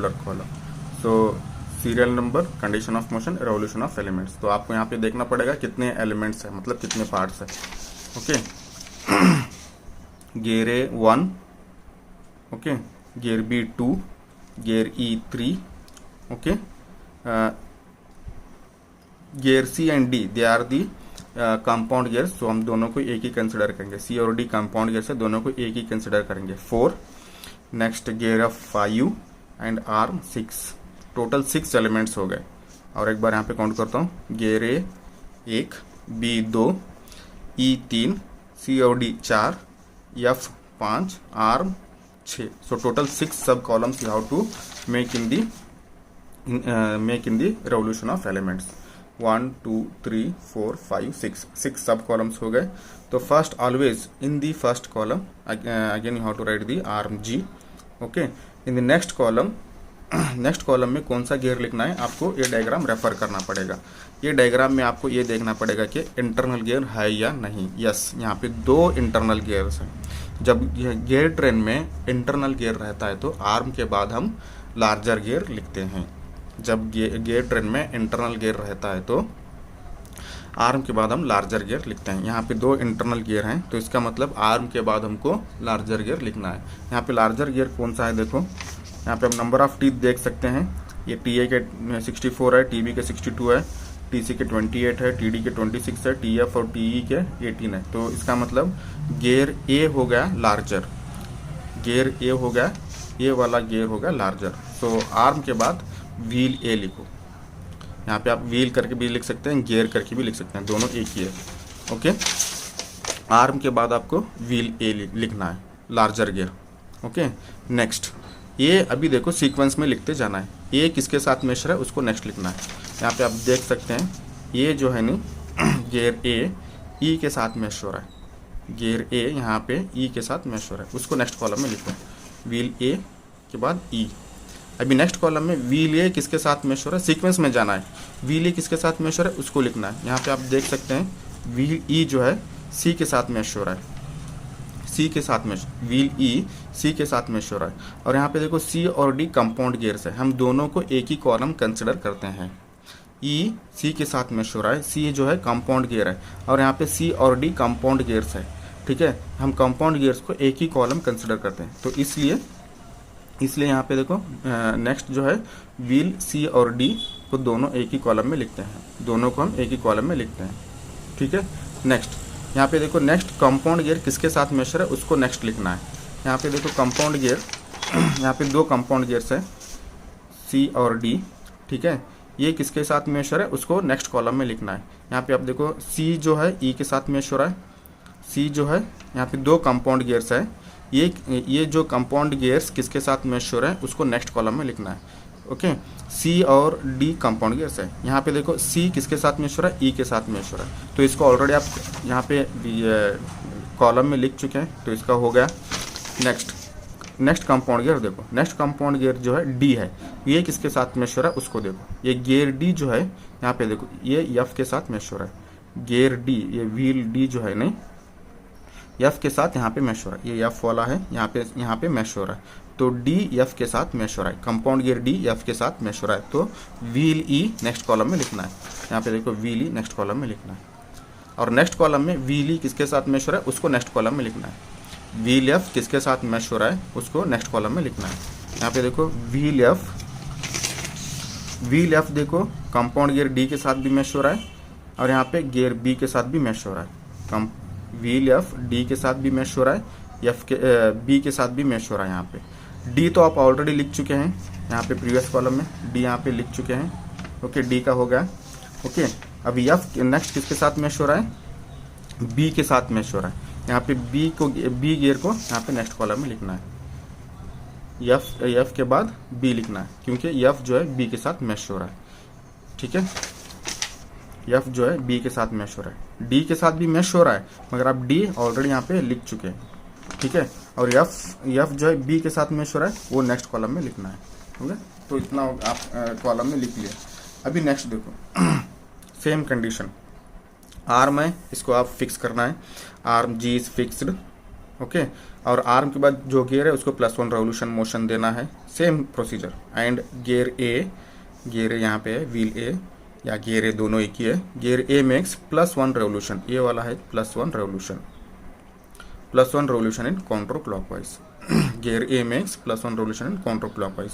Column. So serial number, condition of motion, revolution of elements. तो आपको यहाँ पे देखना पड़ेगा कितने एलिमेंट्स है, मतलब कितने पार्ट्स है। Okay, gear A 1, okay, gear B 2, gear E 3, okay, gear C and D they are the compound gears. तो हम दोनों को एक ही कंसिडर करेंगे, सी और डी कंपाउंड गियर्स है, दोनों को एक ही कंसिडर करेंगे। 4, next gear of 5 and arm 6, total 6 elements हो गए। और एक बार यहाँ पे काउंट करता हूँ, gear A 1, B 2, E 3, C और D 4, F 5, arm 6। So total 6 सब columns you have to make in the revolution of elements. 1 2 3 4 5 6 सब कॉलम्स हो गए। तो first always in the first column again you have to write the arm G. Okay, in the next column में कौन सा gear लिखना है आपको, ये डायग्राम रेफर करना पड़ेगा। ये डायग्राम में आपको ये देखना पड़ेगा कि इंटरनल गियर है या नहीं। यस, यहाँ पे 2 इंटरनल गियर्स हैं। जब यह गियर ट्रेन में इंटरनल गियर रहता है तो आर्म के बाद हम लार्जर गियर लिखते हैं। जब गियर ट्रेन में इंटरनल गियर रहता है तो आर्म के बाद हम लार्जर गियर लिखते हैं। यहाँ पे 2 इंटरनल गियर हैं, तो इसका मतलब आर्म के बाद हमको लार्जर गियर लिखना है। यहाँ पे लार्जर गियर कौन सा है, देखो यहाँ पे हम नंबर ऑफ टीथ देख सकते हैं। ये टी ए के 64 है, टी बी के 62 है, टी सी के 28 है, टी डी के 26 है, टी एफ और टी ई के 18 है। तो इसका मतलब गियर ए हो गया लार्जर, गियर ए हो गया, ये वाला गियर हो गया लार्जर। तो आर्म के बाद व्हील ए लिखो। यहाँ पे आप व्हील करके भी लिख सकते हैं, गियर करके भी लिख सकते हैं, दोनों एक ही है। ओके, आर्म के बाद आपको व्हील ए लिखना है, लार्जर गियर। ओके, नेक्स्ट ये अभी देखो सीक्वेंस में लिखते जाना है। ए किसके साथ मेशर है उसको नेक्स्ट लिखना है। यहाँ पे आप देख सकते हैं ये जो है नी गियर ए ई के साथ मैच हो रहा है, गियर ए यहाँ पे ई के साथ मैच हो रहा है, उसको नेक्स्ट कॉलम में लिखो। व्हील ए के बाद ई। अभी नेक्स्ट कॉलम में व्हील ए किसके साथ मैच हो रहा है, सीक्वेंस में जाना है। व्हील ए किसके साथ मैच हो रहा है उसको लिखना है। यहाँ पे आप देख सकते हैं व्हील ई जो है सी के साथ मैच हो रहा है, सी के साथ मैच, व्हील ई सी के साथ मैच हो रहा है। और यहाँ पे देखो सी और डी कंपाउंड गियर्स है, हम दोनों को एक ही कॉलम कंसिडर करते हैं। ई सी के साथ मैच हो रहा है, सी जो है कंपाउंड गियर है, और यहाँ पे सी और डी कंपाउंड गियर्स है। ठीक है, हम कंपाउंड गियर्स को एक ही कॉलम कंसिडर करते हैं, तो इसलिए यहाँ पे देखो नेक्स्ट जो है व्हील सी और डी को दोनों एक ही कॉलम में लिखते हैं, दोनों को हम एक ही कॉलम में लिखते हैं। ठीक है, नेक्स्ट यहाँ पे देखो नेक्स्ट कंपाउंड गियर किसके साथ मेशर है उसको नेक्स्ट लिखना है। यहाँ पे देखो कंपाउंड गियर, यहाँ पे 2 कंपाउंड गियर्स है सी और डी। ठीक है, ये किसके साथ मेशर है उसको नेक्स्ट कॉलम में लिखना है। यहाँ पे आप देखो सी जो है ई के साथ मेश हो रहा है, सी जो है यहाँ पे 2 कंपाउंड गियर्स है, ये जो कंपाउंड गियर्स किसके साथ मैच हो रहा है उसको नेक्स्ट कॉलम में लिखना है। ओके, सी और डी कंपाउंड गियर्स है। यहाँ पे देखो सी किसके साथ मैच हो रहा है, ई के साथ मैच हो रहा है, तो इसको ऑलरेडी आप यहाँ पे कॉलम में लिख चुके हैं, तो इसका हो गया। नेक्स्ट कंपाउंड गियर देखो, नेक्स्ट कंपाउंड गियर जो है डी है, ये किसके साथ मैच हो रहा है उसको देखो। ये गियर डी जो है यहाँ पे देखो ये एफ के साथ मैच हो रहा है, गियर डी ये व्हील डी जो है नहीं एफ के साथ यहाँ पे मैच हो रहा है, ये एफ वाला है यहाँ पे मैच हो रहा है, तो डी एफ के साथ मैच हो रहा है, कंपाउंड गियर डी एफ के साथ मैच हो रहा है, तो व्हील ई नेक्स्ट कॉलम में लिखना है। यहाँ पे देखो व्हील ई नेक्स्ट कॉलम में लिखना है, और नेक्स्ट कॉलम में व्हील ई किसके साथ मैच हो रहा है उसको नेक्स्ट कॉलम में लिखना है। व्हील एफ किसके साथ मैच हो रहा है उसको नेक्स्ट कॉलम में लिखना है। यहाँ पे देखो व्हील एफ देखो कंपाउंड गियर डी के साथ भी मैच हो रहा है, और यहाँ पे गियर बी के साथ भी मैच हो रहा है। व्हील एफ डी के साथ भी मैच हो रहा है, एफ के बी के साथ भी मैच हो रहा है। यहाँ पे डी तो आप ऑलरेडी लिख चुके हैं, यहाँ पे प्रीवियस कॉलम में डी यहाँ पे लिख चुके हैं। ओके, डी का हो गया। ओके, अभी एफ नेक्स्ट किसके साथ मैच हो रहा है, बी के साथ मैच हो रहा है। यहाँ पे बी गियर को यहाँ पे नेक्स्ट कॉलम में लिखना है, एफ के बाद बी लिखना है, क्योंकि एफ जो है बी के साथ मैच हो रहा है। ठीक है, एफ जो है बी के साथ मैच हो रहा है, डी के साथ भी मैच हो रहा है, मगर आप डी ऑलरेडी यहाँ पे लिख चुके हैं। ठीक है, और एफ जो है बी के साथ मैच हो रहा है वो नेक्स्ट कॉलम में लिखना है। ठीक है, तो इतना आप कॉलम में लिख लिया। अभी नेक्स्ट देखो सेम कंडीशन, आर्म है, इसको आप फिक्स करना है। Arm G is fixed, okay. और आर्म के बाद जो गियर है उसको +1 रेवोल्यूशन मोशन देना है, सेम प्रोसीजर। एंड गियर ए यहाँ पे है, व्हील ए या गियर ए दोनों एक ही है। गियर ए मेक्स +1 रेवोल्यूशन, ये वाला है +1 revolution in counter clockwise. Gear A makes +1 revolution in counter clockwise.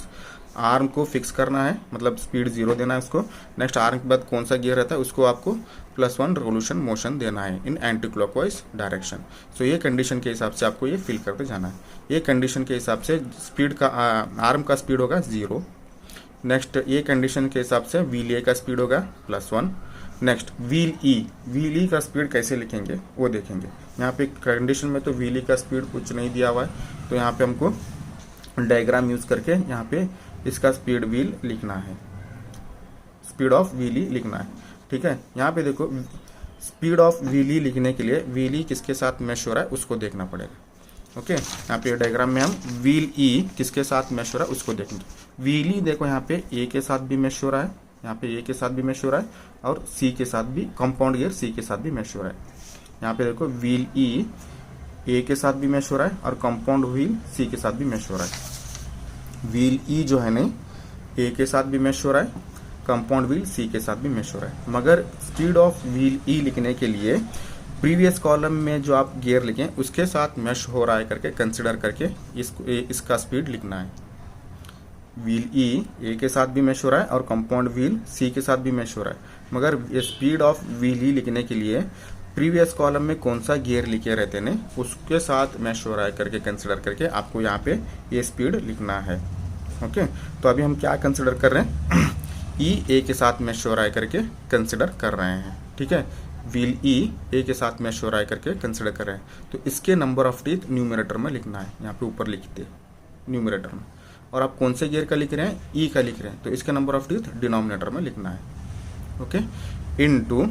Arm को फिक्स करना है, मतलब स्पीड 0 देना है उसको। नेक्स्ट आर्म के बाद कौन सा गियर रहता है उसको आपको +1 रेवोल्यूशन मोशन देना है इन एंटी क्लॉकवाइज डायरेक्शन। सो ये कंडीशन के हिसाब से आपको ये फिल करते जाना है। ये कंडीशन के हिसाब से स्पीड का आर्म का स्पीड होगा 0। नेक्स्ट ये कंडीशन के हिसाब से व्हील ए का स्पीड होगा +1। नेक्स्ट व्हील ई का स्पीड कैसे लिखेंगे वो देखेंगे। यहाँ पे कंडीशन में तो व्हील ई का स्पीड कुछ नहीं दिया हुआ है, तो यहाँ पे हमको डायग्राम यूज करके यहाँ पे इसका स्पीड व्हील लिखना है, स्पीड ऑफ व्हील ई लिखना है। ठीक है, यहाँ पे देखो स्पीड ऑफ व्हील ई लिखने के लिए व्हील ई किसके साथ मैश हो रहा है उसको देखना पड़ेगा। ओके, यहाँ पे डायग्राम में हम व्हील ई किसके साथ मैश हो रहा है उसको देखेंगे। व्हील ई देखो यहाँ पे ए के साथ भी मैश हो रहा है, यहाँ पे ए के साथ भी मैश हो रहा है, और सी के साथ भी, कंपाउंड गियर सी के साथ भी मैश हो रहा है। यहाँ पे देखो व्हील ई ए के साथ भी मैश हो रहा है और कंपाउंड व्हील सी के साथ भी मैश हो रहा है। व्हील ई जो है नहीं ए के साथ भी मैश हो रहा है, कंपाउंड व्हील सी के साथ भी मैश हो रहा है। मगर स्पीड ऑफ व्हील ई लिखने के लिए प्रीवियस कॉलम में जो आप गियर लिखें उसके साथ मैश हो रहा है करके कंसिडर करके इसका स्पीड लिखना है। व्हील ई ए के साथ भी मैश हो रहा है और कंपाउंड व्हील सी के साथ भी मैश हो रहा है, मगर स्पीड ऑफ व्हील ई लिखने के लिए प्रीवियस कॉलम में कौन सा गियर लिखे रहते हैं उसके साथ मैश हो रहा है करके कंसिडर करके आपको यहाँ पे ये स्पीड लिखना है। ओके, तो अभी हम क्या कंसिडर कर रहे हैं, ई ए के साथ मैश हो रहा है करके कंसिडर कर रहे हैं। ठीक है, व्हील ई ए के साथ मैश हो रहा है करके कंसिडर कर रहे हैं, तो इसके नंबर ऑफ टीथ न्यूमरेटर में लिखना है, यहाँ पे ऊपर लिखते हैं न्यूमरेटर में। और आप कौन से गियर का लिख रहे हैं, ई का लिख रहे हैं, तो इसके नंबर ऑफ टीथ डिनोमिनेटर में लिखना है। ओके, इनटू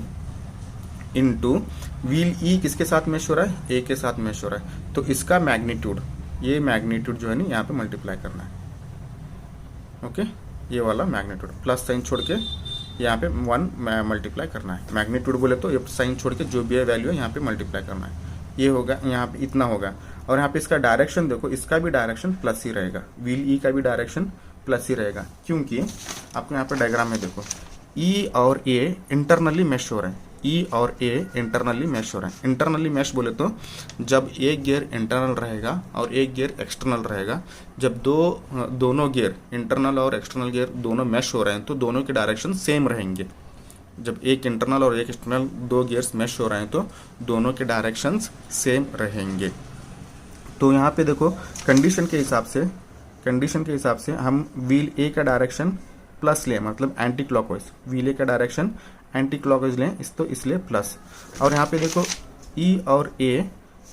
व्हील ई किसके साथ मैश हो रहा है, ए के साथ मैश हो रहा है, तो इसका मैग्नीट्यूड, ये मैग्नीट्यूड जो है ना यहाँ पे मल्टीप्लाई करना है। ओके, ये वाला मैग्नीट्यूड प्लस साइन छोड़ के यहाँ पे 1 मल्टीप्लाई करना है। मैग्नीट्यूड बोले तो ये साइन छोड़ के जो भी है वैल्यू है यहाँ पे मल्टीप्लाई करना है, ये होगा यहाँ पे इतना होगा। और यहाँ पे इसका डायरेक्शन देखो, इसका भी डायरेक्शन प्लस ही रहेगा, व्हील ई का भी डायरेक्शन प्लस ही रहेगा, क्योंकि आपको यहाँ पे डायग्राम में देखो ई और ए इंटरनली मैश हो रहे हैं, ई और ए इंटरनली मैश हो रहे हैं। इंटरनली मैश बोले तो जब एक गियर इंटरनल रहेगा और एक गियर एक्सटर्नल रहेगा, जब दोनों गियर इंटरनल और एक्सटर्नल गियर दोनों मैश हो रहे हैं तो दोनों के डायरेक्शन सेम रहेंगे। जब एक इंटरनल और एक एक्सटर्नल दो गियर्स मैश हो रहे हैं तो दोनों के डायरेक्शंस सेम रहेंगे। तो यहाँ पे देखो कंडीशन के हिसाब से हम व्हील ए का डायरेक्शन प्लस लें, मतलब एंटी क्लॉकवाइज, व्हील ए का डायरेक्शन एंटी क्लॉकवाइज लें तो इसलिए प्लस। और यहाँ पे देखो ई और ए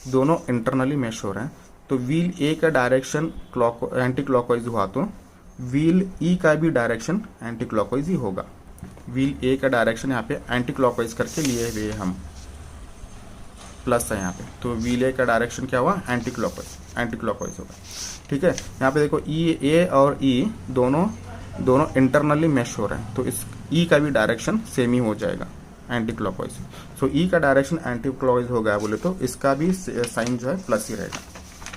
दोनों इंटरनली मैश हो रहे हैं, तो व्हील ए का डायरेक्शन एंटी क्लॉकवाइज हुआ तो व्हील ई का भी डायरेक्शन एंटी क्लॉकवाइज ही होगा। व्हील ए का डायरेक्शन यहाँ पे एंटी क्लॉकवाइज करके लिए हुए हम, प्लस है यहाँ पे, तो व्हील ए का डायरेक्शन क्या हुआ, एंटी क्लॉकवाइज होगा। ठीक है, यहाँ पे देखो ई ए और ई दोनों इंटरनली मैश हो रहे हैं, तो इस ई का भी डायरेक्शन सेम ही हो जाएगा एंटी क्लॉकवाइज। सो ई का डायरेक्शन एंटी क्लॉकवाइज हो गया बोले तो इसका भी साइन जो है प्लस ही रहेगा,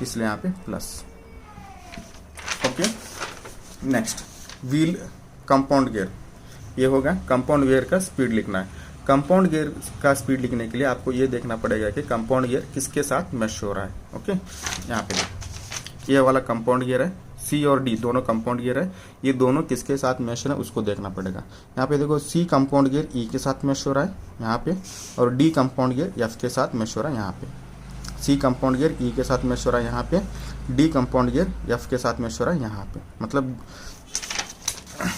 इसलिए यहाँ पे plus. Okay, next wheel compound gear, ये होगा कंपाउंड गियर का स्पीड लिखना है। कंपाउंड गियर का स्पीड लिखने के लिए आपको ये देखना पड़ेगा कि कंपाउंड गियर किसके साथ मैश हो रहा है। ओके, यहाँ पे ये वाला कंपाउंड गियर है, सी और डी दोनों कंपाउंड गियर है, ये दोनों किसके साथ मैश है उसको देखना पड़ेगा। यहाँ पे देखो सी कंपाउंड गियर ई के साथ मैश हो रहा है यहाँ पे, और डी कंपाउंड गियर एफ के साथ मैश हो रहा है यहाँ पे। सी कंपाउंड गियर ई के साथ मैश हो रहा है यहाँ पे, डी कंपाउंड गियर एफ के साथ मैश हो रहा है यहाँ पे।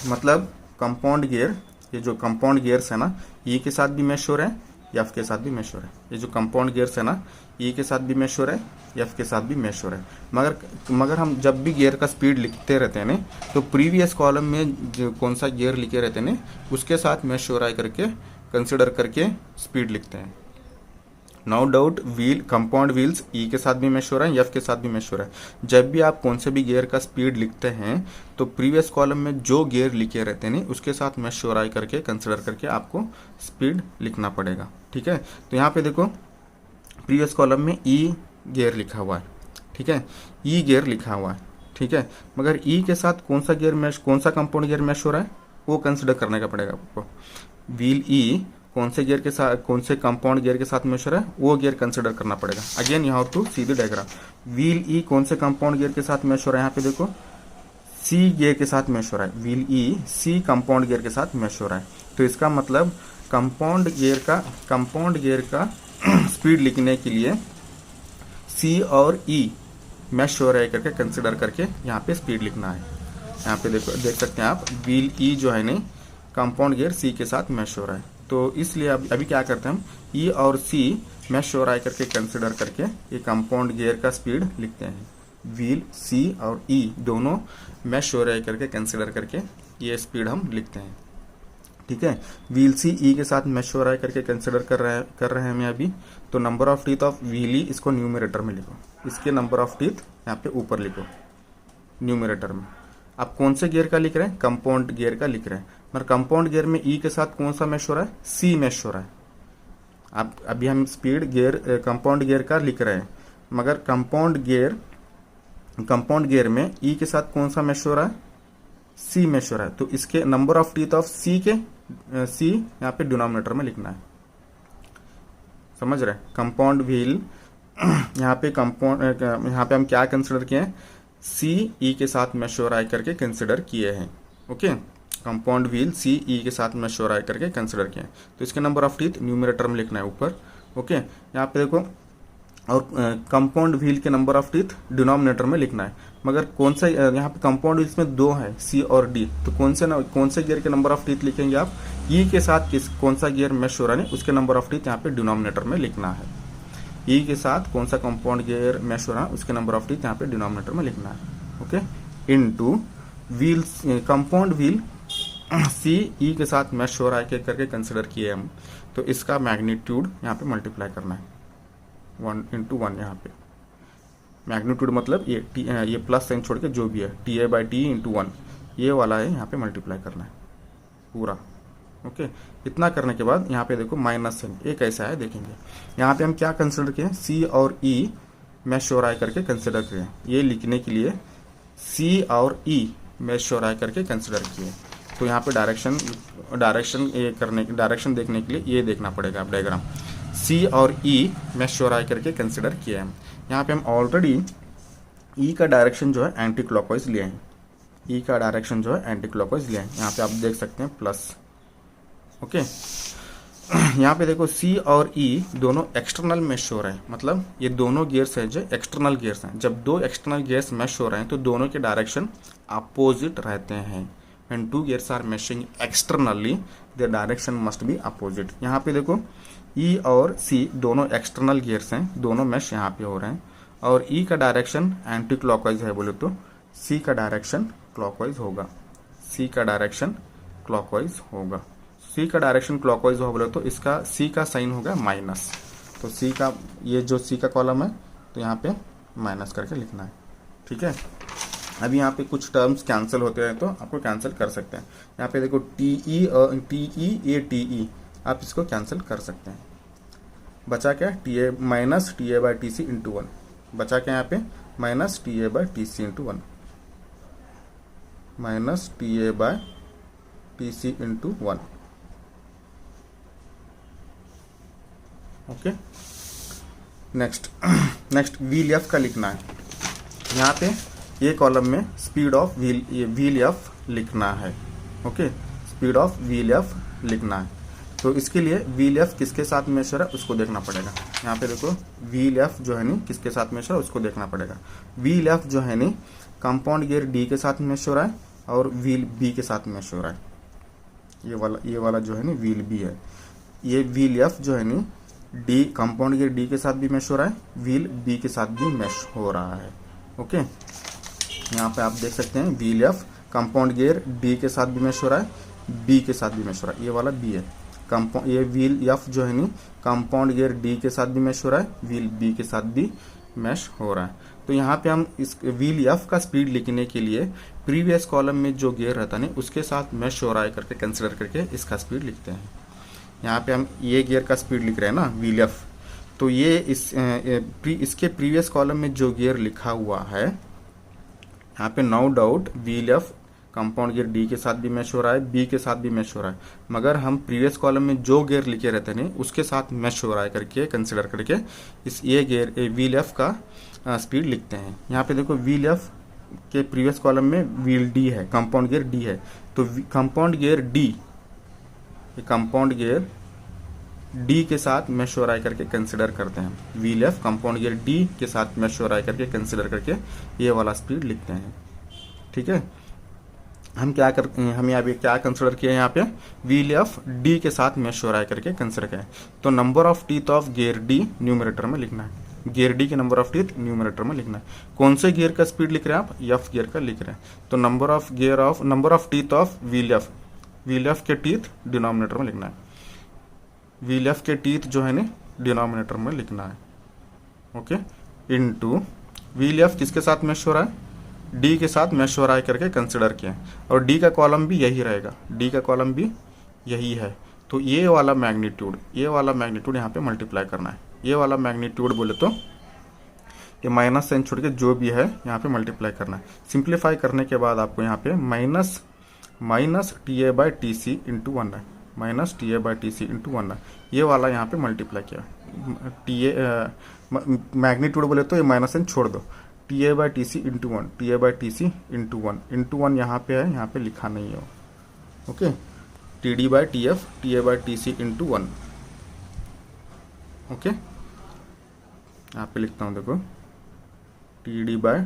मतलब कंपाउंड गियर, ये जो कंपाउंड गियर्स है ना, ई के साथ भी मैश हो रहे हैं, एफ के साथ भी मैश हो रहा है। ये जो कंपाउंड गियर्स है ना, ई के साथ भी मैश हो रहा है, एफ के साथ भी मैश हो रहा है। मगर हम जब भी गियर का स्पीड लिखते रहते हैं ना, तो प्रीवियस कॉलम में जो कौन सा गियर लिखे रहते हैं उसके साथ मैश हो रहा है करके कंसिडर करके स्पीड लिखते हैं। No doubt wheel compound wheels E के साथ भी मैश हो रहा है, एफ के साथ भी मैश हो रहा है। जब भी आप कौन से भी गियर का स्पीड लिखते हैं तो प्रीवियस कॉलम में जो गियर लिखे रहते हैं उसके साथ मैश हो रहा है करके कंसिडर करके आपको स्पीड लिखना पड़ेगा। ठीक है, तो यहाँ पे देखो प्रीवियस कॉलम में ई गियर लिखा हुआ है, ठीक है, ई गियर लिखा हुआ है, ठीक है, मगर ई के साथ कौन सा गियर मैश, कौन सा कंपाउंड गियर मैश हो रहा है वो कंसिडर करने का पड़ेगा आपको। व्हील ई कौन से गियर के साथ, कौन से कंपाउंड गियर के साथ मैश हो रहा है वो गियर कंसिडर करना पड़ेगा। Again you have to see the diagram. Wheel E कौन से कंपाउंड गियर के साथ मैश हो रहा है, यहाँ पे देखो सी गियर के साथ मैश हो रहा है। व्हील ई सी कंपाउंड गियर के साथ मैश हो रहा है, तो इसका मतलब कंपाउंड गियर का स्पीड लिखने के लिए सी और ई मैश हो रहा है करके कंसिडर करके यहाँ पे स्पीड लिखना है। यहाँ पे देखो, देख सकते हैं आप, व्हील ई जो है नहीं कंपाउंड गियर सी के साथ मैश हो रहा है, तो इसलिए अभी क्या करते हैं हम, ई और सी मैश हो रहा है करके कंसिडर करके ये कंपाउंड गियर का स्पीड लिखते हैं। व्हील सी और ई दोनों मैश हो रहा है करके कंसिडर करके ये स्पीड हम लिखते हैं, ठीक है। व्हील सी ई के साथ मैश हो रहा है करके कंसिडर कर रहे हैं हमें अभी, तो number of teeth of wheel E इसको न्यूमरेटर में लिखो, इसके नंबर ऑफ टीथ यहाँ पे ऊपर लिखो न्यूमरेटर में। आप कौन से गियर का लिख रहे हैं, कंपाउंड गियर का लिख रहे हैं, मगर कंपाउंड गियर में ई के साथ कौन सा मैश हो रहा है, सी मैश हो रहा है। आप अभी हम स्पीड गियर कंपाउंड गियर का लिख रहे हैं, मगर कंपाउंड गियर में ई के साथ कौन सा मैश हो रहा है, सी मैश हो रहा है, तो इसके नंबर ऑफ टीथ ऑफ सी यहाँ पे डिनोमिनेटर में लिखना है, समझ रहे हैं। कंपाउंड व्हील यहाँ पे हम क्या कंसिडर किए हैं, सी ई के साथ मैश हो रहा है करके कंसिडर किए हैं, okay. Compound wheel C E के साथ मैश हो रहा है करके कंसिडर किए हैं, तो इसके नंबर ऑफ टीथ न्यूमरेटर में लिखना है ऊपर, ओके। यहाँ पे देखो, और कंपाउंड व्हील के नंबर ऑफ टीथ डिनोमिनेटर में लिखना है, मगर कौन सा, यहाँ पे कंपाउंड व्हील्स में दो है सी और डी, तो कौन से गियर के नंबर ऑफ टीथ लिखेंगे आप, ई के साथ कौन सा गियर मैश हो रहा है उसके नंबर ऑफ टीथ यहाँ पे डिनोमिनेटर में लिखना है। ई के साथ कौन सा कंपाउंड गियर मैश हो रहा है उसके नंबर ऑफ टीथ यहाँ पे डिनोमिनेटर में लिखना है, okay. Into wheel compound wheel C E के साथ मैश हो रहा है करके कंसिडर किए हम, तो इसका मैग्नीट्यूड यहाँ पे मल्टीप्लाई करना है 1 यहाँ पे। मैग्नीट्यूड मतलब ये प्लस साइन छोड़ के जो भी है TA/T/1 ये वाला है, यहाँ पे मल्टीप्लाई करना है पूरा, ओके। इतना करने के बाद यहाँ पे देखो माइनस साइन, ये कैसा है देखेंगे। यहाँ पे हम क्या कंसिडर किए, सी और ई मैश हो रहा है करके कंसिडर किए, ये लिखने के लिए सी और ई मैश हो रहा है करके कंसिडर किए, तो यहाँ पे डायरेक्शन देखने के लिए ये देखना पड़ेगा आप डायग्राम, सी और ई मैश हो रहा है करके कंसिडर किया है। यहाँ पे हम ऑलरेडी ई का डायरेक्शन जो है एंटी क्लॉकवाइज लिए हैं, ई का डायरेक्शन जो है एंटी क्लॉकवाइज लिए हैं, यहाँ पे आप देख सकते हैं प्लस, ओके। यहाँ पे देखो सी और ई दोनों एक्सटर्नल मैश हो रहे हैं, मतलब ये दोनों गियर्स हैं जो एक्सटर्नल गियर्स हैं। जब दो एक्सटर्नल गियर्स मैश हो रहे हैं तो दोनों के डायरेक्शन अपोजिट रहते हैं। When two gears are meshing externally, their direction must be opposite। यहाँ पे देखो E और C दोनों एक्सटर्नल गियर्स हैं, दोनों मैश यहाँ पे हो रहे हैं, और E का डायरेक्शन एंटी क्लॉकवाइज है बोले तो C का डायरेक्शन क्लॉकवाइज होगा, C का डायरेक्शन क्लॉकवाइज होगा। C का डायरेक्शन क्लॉकवाइज हो बोले तो इसका C का साइन होगा माइनस, तो C का ये जो C का कॉलम है तो यहाँ पे माइनस करके लिखना है, ठीक है। अभी यहाँ पे कुछ टर्म्स कैंसिल होते हैं तो आपको कैंसिल कर सकते हैं। यहाँ पे देखो TE आप इसको कैंसिल कर सकते हैं। बचा क्या, TA माइनस TA/TC/1 बचा क्या, यहाँ पे minus TA/TC/1 minus TA/TC/1, okay. Next wheel F का लिखना है। यहाँ पे ये कॉलम में स्पीड ऑफ व्हील एफ लिखना है, okay, speed of wheel F लिखना है। तो इसके लिए व्हील एफ किसके साथ मैच हो रहा है उसको देखना पड़ेगा। यहाँ पे देखो व्हील एफ जो है नहीं किसके साथ मैच हो रहा है उसको देखना पड़ेगा। व्हील एफ जो है नहीं कंपाउंड गियर डी के साथ मैच हो रहा है और व्हील बी के साथ मैच हो रहा है। ये वाला जो है नहीं व्हील बी है, ये व्हील एफ जो है नहीं डी कंपाउंड गियर डी के साथ भी मैच हो रहा है, व्हील बी के साथ भी मैच हो रहा है, ओके। यहाँ पे आप देख सकते हैं wheel F compound gear D के साथ भी मैच हो रहा है, बी के साथ भी मैच हो रहा है, ये वाला बी है। ये व्हील एफ जो है नहीं कंपाउंड गियर डी के साथ भी मैच हो रहा है, व्हील बी के साथ भी मैच हो रहा है। तो यहाँ पे हम इस व्हील एफ का स्पीड लिखने के लिए प्रीवियस कॉलम में जो गियर रहता नहीं उसके साथ मैच हो रहा है करके कंसिडर करके इसका स्पीड लिखते हैं। यहाँ पे हम ये गियर का स्पीड लिख रहे हैं ना व्हील एफ, तो ये इसके प्रीवियस कॉलम में जो गियर लिखा हुआ है यहाँ पे no doubt wheel F compound gear D के साथ भी मैच हो रहा है, बी के साथ भी मैच हो रहा है, मगर हम प्रीवियस कॉलम में जो गियर लिखे रहते हैं उसके साथ मैच हो रहा है करके कंसिडर करके इस ये गियर व्हील एफ का स्पीड लिखते हैं। यहाँ पे देखो व्हील एफ के प्रीवियस कॉलम में व्हील डी है, कंपाउंड गियर डी है, तो compound gear D, compound gear D के साथ मैच हो रहा है करके कंसिडर करते हैं। Wheel F compound gear D के साथ मैच हो रहा है करके कंसिडर करके ये वाला स्पीड लिखते हैं। ठीक है, हम यहाँ पे क्या कंसिडर किया, यहाँ पे व्हील एफ डी के साथ मैच हो रहा है करके कंसिडर किया। तो number of teeth of gear D numerator में लिखना है, गियर डी के नंबर ऑफ टीथ न्यूमरेटर में लिखना है। कौन से गियर का स्पीड लिख रहे हैं आप, एफ गियर का लिख रहे हैं, तो number of teeth of wheel F के टीथ डिनोमिनेटर में लिखना है, व्हील एफ के टीथ जो है ना डिनोमिनेटर में लिखना है। ओके, इनटू व्हील एफ किसके साथ मैच हो रहा है, डी के साथ मैच हो रहा है करके कंसिडर किया, और डी का कॉलम भी यही रहेगा, डी का कॉलम भी यही है। तो ये वाला मैग्नीट्यूड यहाँ पे मल्टीप्लाई करना है। ये वाला मैग्नीट्यूड बोले तो ये माइनस साइन छोड़ के जो भी है यहाँ पे मल्टीप्लाई करना है। सिंप्लीफाई करने के बाद आपको यहाँ पे minus T A by T C into 1 है, minus T A by T C into 1 है, ये वाला यहाँ पे मल्टीप्लाई किया। टी ए मैग्नीट्यूड बोले तो ये माइनस साइन छोड़ दो, T A by T C into 1, T A by T C into 1 यहाँ पे है, यहाँ पे लिखा नहीं है। Okay, T D by T F, T A by T C into 1। Okay, यहाँ पे लिखता हूँ, देखो T D by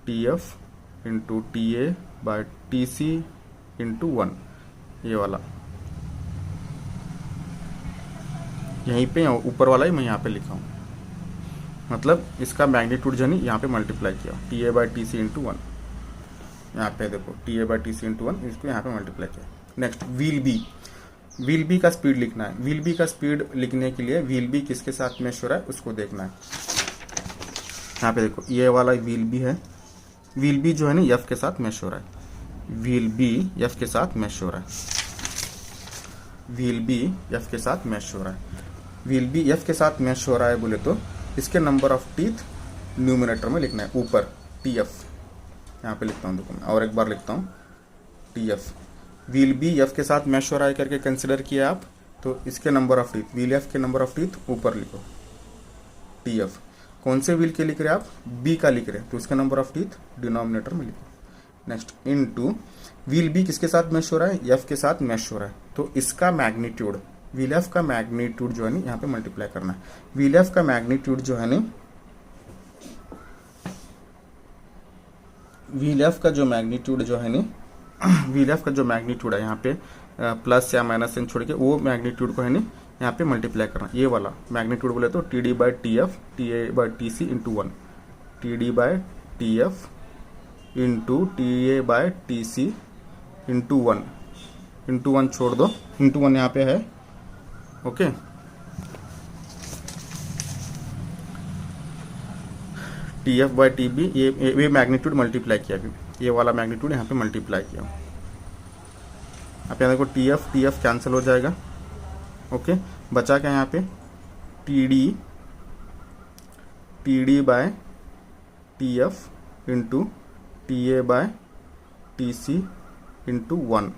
T F into T A by T C into 1, ये वाला यहीं पे ऊपर वाला ही मैं यहाँ पे लिखा हूँ, मतलब इसका मैग्नीट्यूड जो है यहाँ पे मल्टीप्लाई किया, T A by T C into 1, यहाँ पे देखो T A by T C into 1, इसको यहाँ पे मल्टीप्लाई किया। नेक्स्ट व्हील बी का स्पीड लिखना है। व्हील बी का स्पीड लिखने के लिए व्हील बी किसके साथ मैच हो रहा है उसको देखना है। यहाँ पे देखो ये वाला व्हील बी है, व्हील बी जो है ना एफ के साथ मैच हो रहा है, व्हील बी एफ के साथ मैच हो रहा है, व्हील बी एफ के साथ मैच हो रहा है, व्हील बी एफ के साथ मैच हो रहा है बोले तो इसके नंबर ऑफ टीथ न्यूमरेटर में लिखना है, ऊपर टी एफ, यहाँ पे लिखता हूँ, देखो मैं और एक बार लिखता हूँ, T F. Wheel B F के साथ मैच हो रहा है करके कंसिडर किया आप, तो इसके number of teeth, wheel F के नंबर ऑफ टीथ ऊपर लिखो, टी एफ। कौन से व्हील के लिख रहे हैं आप, बी का लिख रहे हैं, तो इसका नंबर ऑफ टीथ डिनोमिनेटर में लिखो। नेक्स्ट इनटू व्हील बी किसके साथ मैच हो रहा है, एफ के साथ मैच हो रहा है, तो इसका मैग्नीट्यूड, व्हील एफ का मैग्नीट्यूड जो है ना यहाँ पे मल्टीप्लाई करना है। व्हील एफ का मैग्नीट्यूड जो है ना, व्हील एफ का जो मैग्नीट्यूड जो है ना, व्हील एफ का जो मैग्नीट्यूड है यहाँ पे प्लस या माइनस साइन छोड़ के वो मैग्नीट्यूड को है ना यहाँ पे मल्टीप्लाई करना। ये वाला मैग्नीट्यूड बोले तो T D by T F, T A by T C into 1, T D by T F into T A by T C into 1, into 1 छोड़ दो, इंटू 1 यहाँ पे है। Okay, T F by T B, ये magnitude multiply किया, ये वाला magnitude यहाँ पे मल्टीप्लाई किया। आप यहाँ देखो टी एफ कैंसिल हो जाएगा। ओके, बचा क्या यहाँ पे, T D by T F into T A by T C into 1।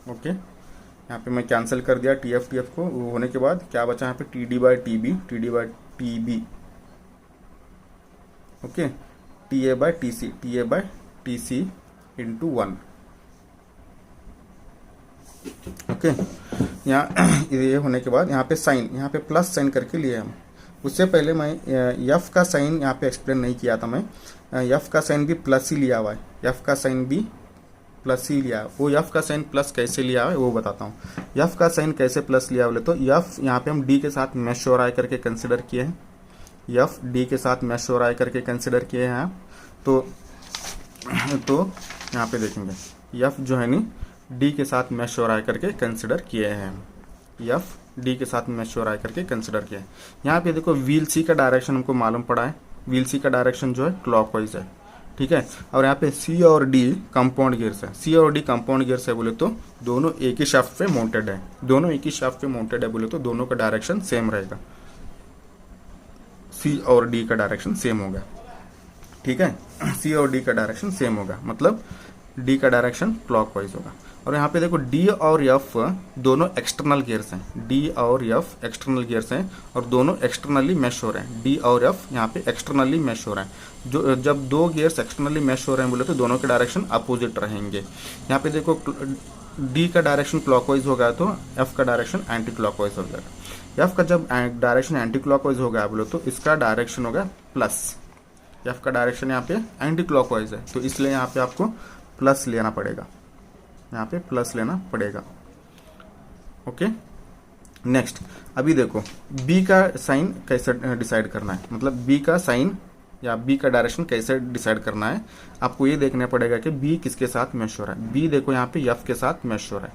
Okay, यहाँ पे मैं कैंसिल कर दिया टी एफ को, वो होने के बाद क्या बचा यहाँ पे, T D by T B, T D by T B, okay, T A by T C into 1। Okay, यहाँ ये होने के बाद यहाँ पे साइन, यहाँ पे प्लस साइन करके लिए हम। उससे पहले मैं एफ का साइन यहाँ पे एक्सप्लेन नहीं किया था, मैं एफ का साइन भी प्लस ही लिया हुआ है, एफ का साइन भी प्लस ही लिया है। वो एफ का साइन प्लस कैसे लिया है वो बताता हूँ। एफ का साइन कैसे प्लस लिया बोले तो एफ यहाँ पे हम डी के साथ मैच हो रहा है करके कंसिडर किए हैं, एफ डी के साथ मैच हो रहा है करके कंसिडर किए हैं। तो यहाँ पे देखेंगे एफ जो है नी डी के साथ मैच हो रहा है करके कंसिडर किए हैं, एफ डी के साथ मैच हो रहा है करके कंसिडर किए हैं। यहाँ पे देखो व्हील सी का डायरेक्शन हमको मालूम पड़ा है, व्हील सी का डायरेक्शन जो है क्लॉकवाइज है, ठीक है। और यहाँ पे सी और डी कंपाउंड गियर्स है, सी और डी कंपाउंड गियर्स है बोले तो दोनों एक ही शाफ्ट पे माउंटेड है, दोनों एक ही शाफ्ट पे माउंटेड है बोले तो दोनों का डायरेक्शन सेम रहेगा, सी और डी का डायरेक्शन सेम होगा, ठीक है। सी और डी का डायरेक्शन सेम होगा, मतलब डी का डायरेक्शन क्लॉकवाइज होगा। और यहाँ पे देखो डी और एफ दोनों एक्सटर्नल गियर्स हैं, डी और एफ एक्सटर्नल गियर्स हैं और दोनों एक्सटर्नली मैश हो रहे हैं, डी और एफ यहाँ पे एक्सटर्नली मैश हो रहे हैं। जो जब दो गियर्स एक्सटर्नली मैश हो रहे हैं बोले तो दोनों के डायरेक्शन अपोजिट रहेंगे। यहाँ पे देखो डी का डायरेक्शन क्लॉकवाइज होगा तो एफ का डायरेक्शन एंटी क्लॉकवाइज हो जाएगा। एफ का जब डायरेक्शन एंटी क्लॉकवाइज हो गया बोले तो इसका डायरेक्शन होगा प्लस, एफ का डायरेक्शन यहाँ पे एंटी क्लॉकवाइज है तो इसलिए यहाँ पे आपको प्लस लेना पड़ेगा, यहाँ पे प्लस लेना पड़ेगा। ओके, नेक्स्ट अभी देखो बी का साइन कैसे डिसाइड करना है, मतलब बी का साइन या बी का डायरेक्शन कैसे डिसाइड करना है। आपको ये देखना पड़ेगा कि बी किसके साथ मैश हो रहा है। बी देखो यहाँ पे एफ के साथ मैश हो रहा है,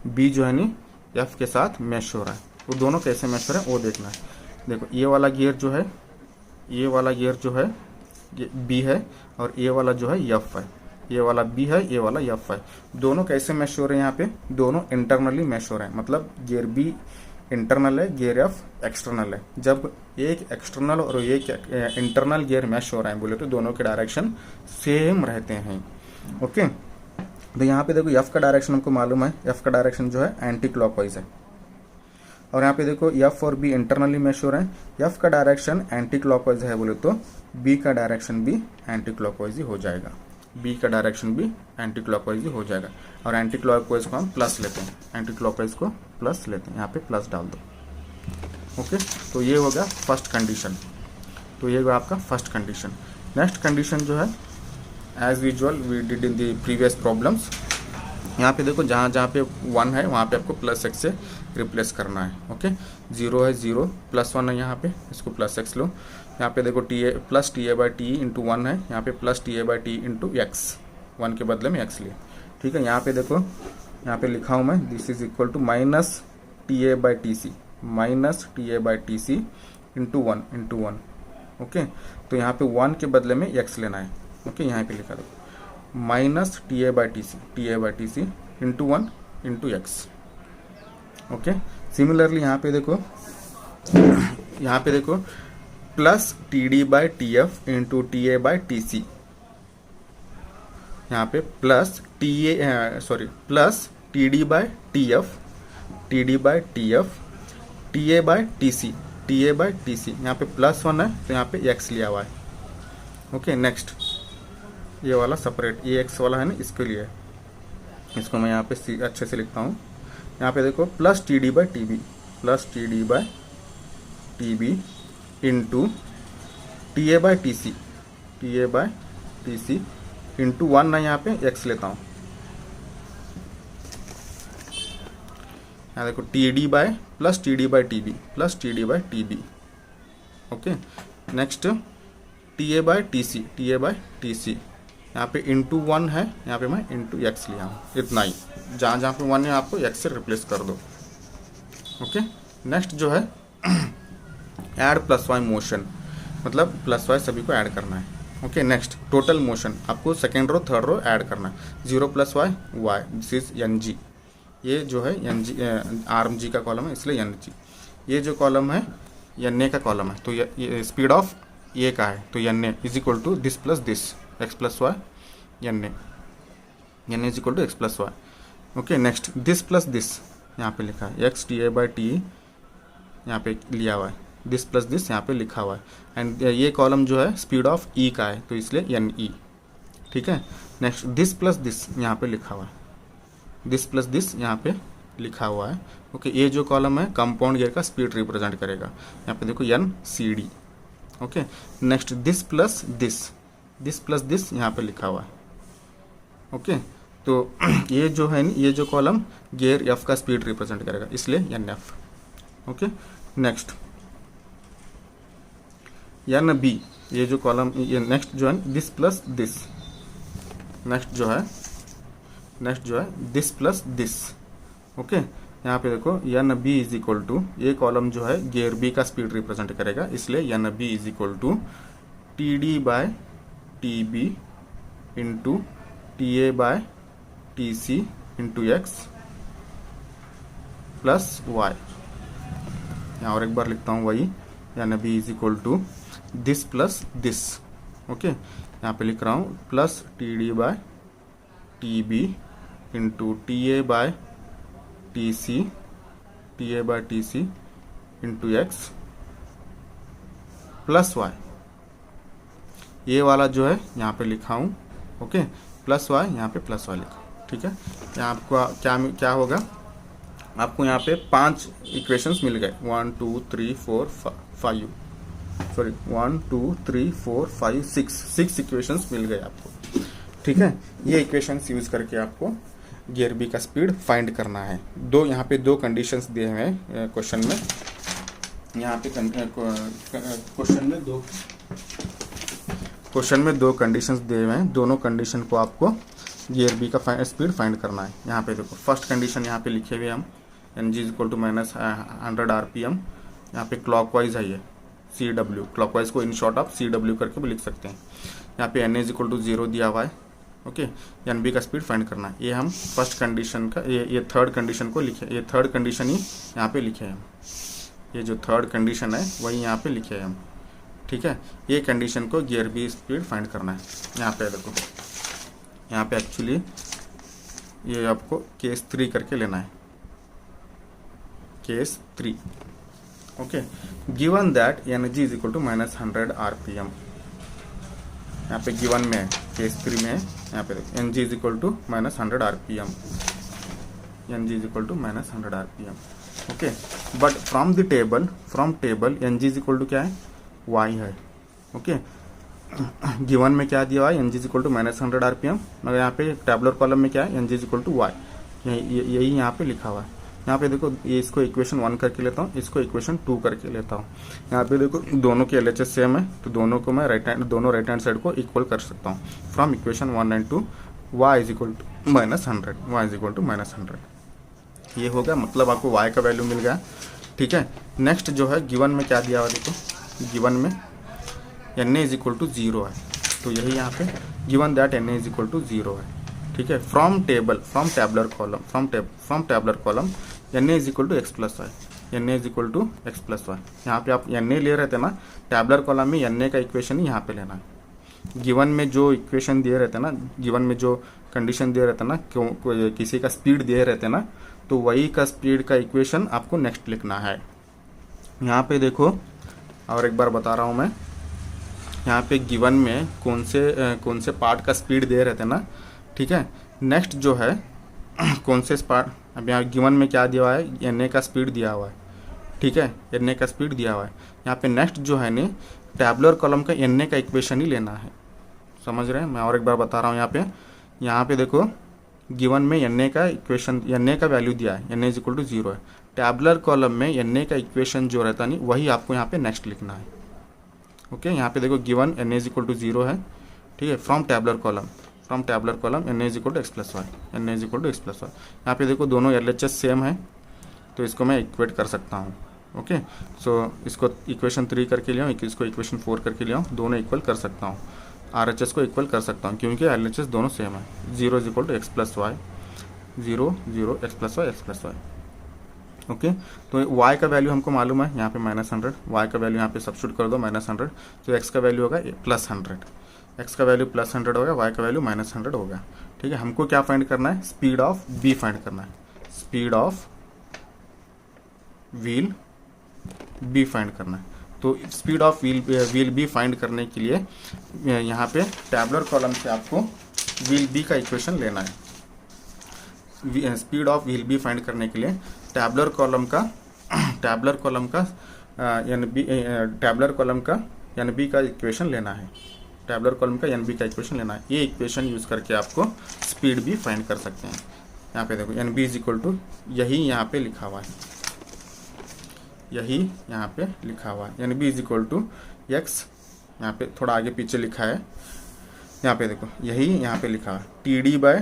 बी जो है नी एफ के साथ मैश हो रहा है, वो दोनों कैसे मैश हो रहे हैं वो देखना है। देखो ये वाला गियर जो है, ये वाला गियर जो है ये बी है और ये वाला जो है एफ है, ये वाला बी है ये वाला एफ है, दोनों कैसे मैश हो रहे हैं। यहाँ पे दोनों इंटरनली मैश हो रहे हैं, मतलब गियर बी इंटरनल है, गियर एफ एक्सटर्नल है। जब एक एक्सटर्नल और एक इंटरनल गियर मैश हो रहे हैं बोले तो दोनों के डायरेक्शन सेम रहते हैं। ओके, तो यहाँ पे देखो एफ का डायरेक्शन हमको मालूम है, एफ का डायरेक्शन जो है एंटी क्लॉकवाइज है। और यहाँ पे देखो एफ और बी इंटरनली मैश हो रहे हैं, एफ का डायरेक्शन एंटी क्लॉकवाइज है बोले तो बी का डायरेक्शन भी एंटी क्लॉकवाइज ही हो जाएगा, बी का डायरेक्शन भी एंटी क्लॉकवाइज ही हो जाएगा। और एंटी क्लॉकवाइज को हम प्लस लेते हैं, एंटी क्लॉकवाइज को प्लस लेते हैं, यहाँ पे प्लस डाल दो। ओके, तो ये होगा फर्स्ट कंडीशन, तो ये होगा आपका फर्स्ट कंडीशन। नेक्स्ट कंडीशन जो है as usual we did in the previous problems, यहाँ पे देखो जहाँ जहाँ पे 1 है वहाँ पे आपको प्लस एक्स से रिप्लेस करना है। ओके, 0 है 0, +1 है यहाँ पे, इसको प्लस एक्स लो। यहाँ पे देखो T A plus T A by T into 1 है, यहाँ पे plus T A by T into x, 1 के बदले में एक्स लिए, ठीक है। यहाँ पे देखो, यहाँ पे लिखा हूँ मैं this is equal to minus T A by T C, minus T A by T C into 1। Okay, तो यहाँ पे 1 के बदले में एक्स लेना है। ओके, यहाँ पे लिखा देखो minus T A by T C into 1 into X. Okay, similarly यहाँ पे देखो plus T D by T F into T A by T C, यहाँ पे plus plus T D by T F, T D by T F, T A by T C, T A by T C, यहाँ पे +1 है तो यहाँ पे x लिया हुआ है। ओके, नेक्स्ट ये वाला सेपरेट, ये एक्स वाला है ना, इसके लिए इसको मैं यहाँ पे अच्छे से लिखता हूँ। यहाँ पे देखो plus T D by T B, plus T D by T B into T A by T C, T A by T C into 1 ना, यहाँ पे एक्स लेता हूँ। यहाँ देखो T D by plus T D by T B plus T D by T B. Okay, next T A by T C, T A by T C, यहाँ पे into 1 है, यहाँ पे मैं इंटू एक्स लिया हूँ, इतना ही। जहाँ जहाँ पे 1 है आपको एक्स से रिप्लेस कर दो। ओके, नेक्स्ट जो है ऐड प्लस वाई मोशन, मतलब प्लस वाई सभी को ऐड करना है। ओके, नेक्स्ट टोटल मोशन, आपको second row third row add करना है। 0 + Y Y, this is N G, ये जो है एन जी आर्म जी का कॉलम है इसलिए एन जी। ये जो कॉलम है एन ए का कॉलम है, तो ये स्पीड ऑफ ए का है, तो N A is equal to this plus this, X plus Y N A is equal to X plus Y. Okay, next this plus this, यहाँ पे लिखा है X T A by T, यहाँ पे लिया हुआ है, दिस प्लस दिस यहाँ पे लिखा हुआ है। एंड ये कॉलम जो है स्पीड ऑफ ई का है तो इसलिए एन ई, ठीक है। नेक्स्ट दिस प्लस दिस यहाँ पे लिखा हुआ है, दिस प्लस दिस यहाँ पे लिखा हुआ है। ओके, ये जो कॉलम है कंपाउंड गियर का स्पीड रिप्रेजेंट करेगा, यहाँ पे देखो N C D. Okay, next this plus this यहाँ पे लिखा हुआ है। ओके, तो ये जो है ये जो कॉलम गियर एफ का स्पीड रिप्रेजेंट करेगा इसलिए N F. Okay, next N B, ये जो कॉलम ये नेक्स्ट जो है दिस प्लस दिस, नेक्स्ट जो है दिस प्लस दिस। ओके, यहाँ पे देखो N B is equal to, ये कॉलम जो है गियर बी का स्पीड रिप्रेजेंट करेगा इसलिए N B is equal to T D by T B into T A by T C into X plus Y. यहाँ और एक बार लिखता हूँ वही, यानी B is equal to this plus this. Okay, यहाँ पे लिख रहा हूँ plus T D by T B into T A by T C into X plus Y. ये वाला जो है यहाँ पे लिखा हूँ, ओके, प्लस वाई, यहाँ पे प्लस वाई लिखा, ठीक है। यहाँ आपको क्या होगा, आपको यहाँ पे 5 इक्वेशंस मिल गए, 1 2 3 4 5, सॉरी 1 2 3 4 5 6 इक्वेशंस मिल गए आपको, ठीक है। ये इक्वेशंस यूज करके आपको गियर बी का स्पीड फाइंड करना है। यहाँ पे दो कंडीशंस दिए हुए हैं क्वेश्चन में, यहाँ पे क्वेश्चन में दो कंडीशंस दिए हुए हैं, दोनों कंडीशन को आपको गियर बी का स्पीड फाइंड करना है। यहाँ पे देखो फर्स्ट कंडीशन यहाँ पे लिखे हुए हम N G is equal to minus 100 RPM. यहाँ पे क्लॉकवाइज है ये सी डब्ल्यू, क्लॉकवाइज को इन शॉर्ट आप सी डब्ल्यू करके भी लिख सकते हैं। यहाँ पे एन इज इक्वल टू 0 दिया हुआ है, ओके। एन बी का स्पीड फाइंड करना है। ये हम फर्स्ट कंडीशन का ये थर्ड कंडीशन को लिखे, ये थर्ड कंडीशन ही यहाँ पे लिखे हैं हम, ये जो थर्ड कंडीशन है वही यहाँ पे लिखे हैं हम, ठीक है। ये कंडीशन को गियर बी स्पीड फाइंड करना है। यहाँ पे देखो, यहाँ पे एक्चुअली ये आपको केस 3 करके लेना है, case 3, okay. Given that energy is equal to minus 100 RPM, यहाँ पे गिवन में है, केस 3 में है। यहाँ पे देखो N G is equal to minus 100 RPM, N G is equal to minus 100 RPM, okay. But from table N G is equal to क्या है, वाई है, ओके। गिवन में क्या दिया हुआ है, N G is equal to minus 100 RPM, मगर यहाँ पे टैबुलर कॉलम में क्या है, N G is equal to Y, यही यहाँ पे लिखा हुआ है। यहाँ पे देखो ये इसको इक्वेशन 1 करके लेता हूँ, इसको इक्वेशन 2 करके लेता हूँ। यहाँ पे देखो दोनों के LHS सेम है, तो दोनों को मैं दोनों राइट हैंड साइड को इक्वल कर सकता हूँ। From equation 1 and 2 Y is equal to minus 100, Y is equal to minus 100, ये हो गया, मतलब आपको वाई का वैल्यू मिल गया, ठीक है। नेक्स्ट जो है गिवन में क्या दिया हुआ, देखो गिवन में N A is equal to 0 है, तो यही यहाँ पे given that N A is equal to 0 है, ठीक है। From tabular column N A is equal to X plus Y, N A is equal to X plus Y. यहाँ पे आप एन ए ले रहे थे ना, टैबुलर कॉलम में एन ए का इक्वेशन ही यहाँ पे लेना है। गिवन में जो इक्वेशन दिए रहते ना, गिवन में जो कंडीशन दिए रहते ना, किसी का स्पीड दिए रहते ना, तो वही का स्पीड का इक्वेशन आपको नेक्स्ट लिखना है। यहाँ पे देखो और एक बार बता रहा हूँ मैं, यहाँ पे गिवन में कौन से पार्ट का स्पीड दे रहे थे ना, ठीक है। नेक्स्ट जो है कौन से पार्ट, अब यहाँ गिवन में क्या दिया हुआ है, एन ए का स्पीड दिया हुआ है, ठीक है, एन ए का स्पीड दिया हुआ है। यहाँ पे नेक्स्ट जो है ने टैबुलर कॉलम का एन ए का इक्वेशन ही लेना है, समझ रहे हैं। मैं और एक बार बता रहा हूँ, यहाँ पे देखो गिवन में एन ए का इक्वेशन, एन ए का वैल्यू दिया है, N A is equal to 0 है। टैबुलर कॉलम में एन ए का इक्वेशन जो रहता नहीं, वही आपको यहाँ पे नेक्स्ट लिखना है, ओके। यहाँ पे देखो given N A is equal to 0 है, ठीक है। From tabular column N A is equal to X plus Y, N A is equal to X plus Y. यहाँ पे देखो दोनों LHS सेम है, तो इसको मैं इक्वेट कर सकता हूँ, ओके। सो इसको इक्वेशन 3 करके लिया हूँ, इसको इक्वेशन 4 करके लिया हूँ, दोनों इक्वल कर सकता हूँ। RHS को इक्वल कर सकता हूँ क्योंकि LHS दोनों सेम है। 0 is equal to X plus Y, 0 0 X plus Y, okay. तो y का वैल्यू हमको मालूम है, यहाँ पे माइनस 100, y का वैल्यू यहाँ पे सब्स्टिट्यूट कर दो माइनस 100, तो x का वैल्यू होगा प्लस 100, x का वैल्यू प्लस 100 होगा, y का वैल्यू माइनस 100 होगा, ठीक है। हमको क्या फाइंड करना है, स्पीड ऑफ b फाइंड करना है, speed of wheel b find करना है। तो speed of wheel b find करने के लिए यहाँ पे टैबुलर कॉलम से आपको व्हील b का इक्वेशन लेना है। Speed of wheel b find करने के लिए टैबुलर कॉलम का एन बी का इक्वेशन लेना है, टैबुलर कॉलम का एन बी का इक्वेशन लेना है। ये इक्वेशन यूज करके आपको स्पीड भी फाइंड कर सकते हैं। यहाँ पे देखो N B is equal to, यही यहाँ पे लिखा हुआ है, यही यहाँ पे लिखा हुआ है, N B is equal to X, यहाँ पे थोड़ा आगे पीछे लिखा है, यहाँ पे देखो यही यहाँ पे लिखा है, T D by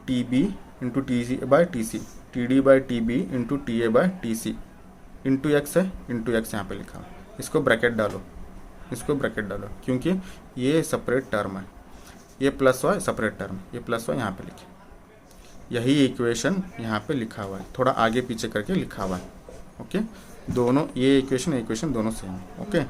T B into T C by T C, T D by T B into T A by T C into X है, इंटू एक्स यहाँ पे लिखा है। इसको ब्रैकेट डालो, क्योंकि ये सेपरेट टर्म है। ये प्लस वाई सेपरेट टर्म, ये प्लस वाई यहाँ पे लिखे, यही इक्वेशन यहाँ पे लिखा हुआ है, थोड़ा आगे पीछे करके लिखा हुआ है। ओके, दोनों ये इक्वेशन दोनों सेम है। ओके,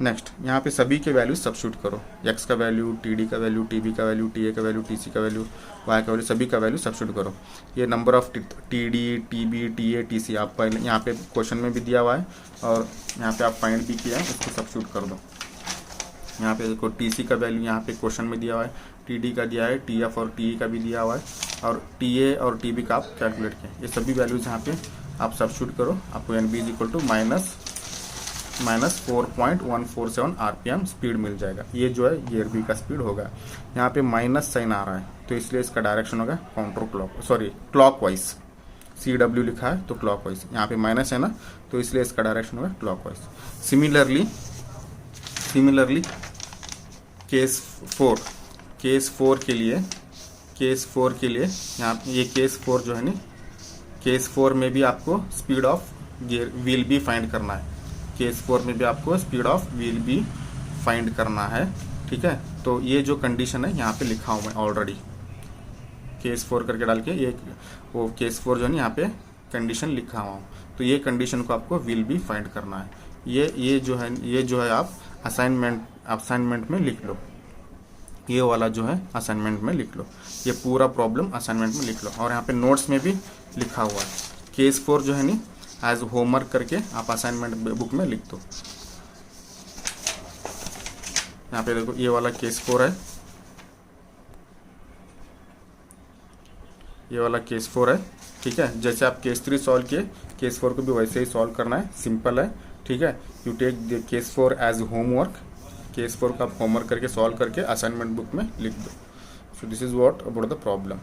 नेक्स्ट यहाँ पे सभी के वैल्यू सब्स्टिट्यूट करो, x का वैल्यू, टी का वैल्यू, टी का वैल्यू, टी का वैल्यू, टी का वैल्यू, y का वैल्यू, सभी का वैल्यू सब्स्टिट्यूट करो। ये number of T D, T B, T A, T C आप पहले यहाँ पे क्वेश्चन में भी दिया हुआ है और यहाँ पे आप फाइंड भी किया है, उसको सब्स्टिट्यूट कर दो। यहाँ पे देखो टी सी का वैल्यू यहाँ पे क्वेश्चन में दिया हुआ है, टी डी का दिया है, टी एफ और टी का भी दिया हुआ है, और टी ए और टी बी का आप कैलकुलेट किया। ये सभी वैल्यूज यहाँ पे आप सब्स्टिट्यूट करो, आपको N B is equal to minus 4.147 RPM speed मिल जाएगा। ये जो है गियर बी का स्पीड होगा। यहाँ पे माइनस साइन आ रहा है तो इसलिए इसका डायरेक्शन होगा क्लॉकवाइज। CW लिखा है तो क्लॉकवाइज, यहाँ पे माइनस है ना तो इसलिए इसका डायरेक्शन होगा क्लॉकवाइज। सिमिलरली केस 4 के लिए यहाँ ये केस 4 जो है ना, केस 4 में भी आपको स्पीड ऑफ व्हील भी फाइंड करना है। केस 4 में भी आपको स्पीड ऑफ व्हील भी फाइंड करना है। ठीक है, तो ये जो कंडीशन है यहाँ पे लिखा हूँ मैं ऑलरेडी, केस 4 करके डाल के ये वो केस 4 जो है ना यहाँ पे कंडीशन लिखा हुआ हूँ, तो ये कंडीशन को आपको व्हील भी फाइंड करना है। ये जो है आप असाइनमेंट में लिख लो, ये वाला जो है असाइनमेंट में लिख लो, ये पूरा प्रॉब्लम असाइनमेंट में लिख लो, और यहाँ पे नोट्स में भी लिखा हुआ है। केस 4 जो है नी एज होमवर्क करके आप असाइनमेंट बुक में लिख दो। यहाँ पे देखो ये वाला केस 4 है, ये वाला केस 4 है। ठीक है, जैसे आप केस 3 सॉल्व किए, केस 4 को भी वैसे ही सॉल्व करना है, सिंपल है। ठीक है, you take the case 4 as homework, case 4 का आप होमवर्क करके सॉल्व करके असाइनमेंट बुक में लिख दो। So this is what about the problem.